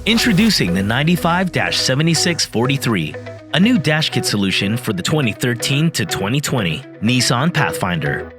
Introducing the 95-7643, a new dash kit solution for the 2013 to 2020 Nissan Pathfinder.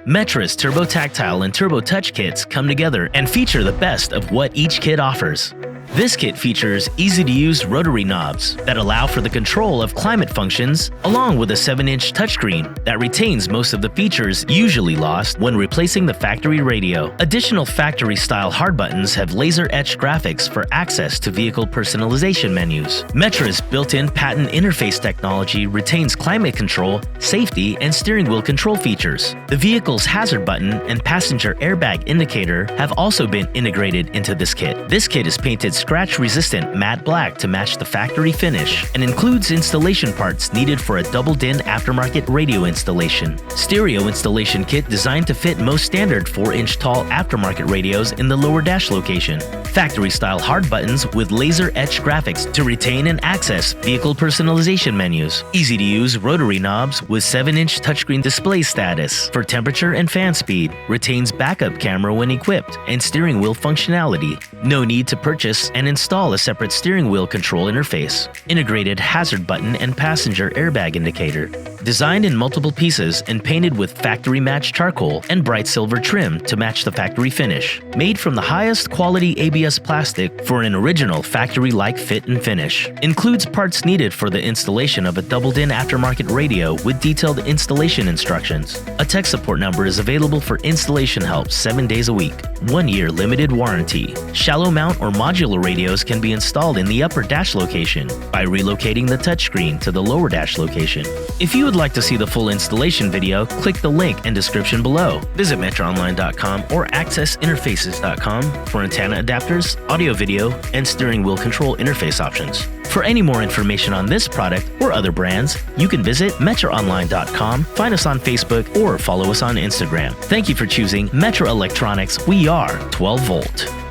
Metra's Turbo Tactile and Turbo Touch kits come together and feature the best of what each kit offers. This kit features easy-to-use rotary knobs that allow for the control of climate functions, along with a 7-inch touchscreen that retains most of the features usually lost when replacing the factory radio. Additional factory-style hard buttons have laser-etched graphics for access to vehicle personalization menus. Metra's built-in patent interface technology retains climate control, safety, and steering wheel control features. The vehicle's hazard button and passenger airbag indicator have also been integrated into this kit. This kit is painted scratch-resistant matte black to match the factory finish and includes installation parts needed for a double-din aftermarket radio installation. Stereo installation kit designed to fit most standard 4-inch tall aftermarket radios in the lower dash location. Factory-style hard buttons with laser-etched graphics to retain and access vehicle personalization menus. Easy-to-use rotary knobs with 7-inch touchscreen display status for temperature and fan speed. Retains backup camera when equipped and steering wheel functionality. No need to purchase and install a separate steering wheel control interface. Integrated hazard button and passenger airbag indicator. Designed in multiple pieces and painted with factory-matched charcoal and bright silver trim to match the factory finish. Made from the highest quality ABS plastic for an original factory-like fit and finish. Includes parts needed for the installation of a double-din aftermarket radio with detailed installation instructions. A tech support number is available for installation help 7 days a week. 1-year limited warranty. Shallow mount or modular radios can be installed in the upper dash location by relocating the touchscreen to the lower dash location. If you would like to see the full installation video, click the link and description below. Visit metraonline.com or accessinterfaces.com for antenna adapters, audio-video, and steering wheel control interface options. For any more information on this product or other brands, you can visit metraonline.com, find us on Facebook, or follow us on Instagram. Thank you for choosing Metra Electronics. We are 12 volt.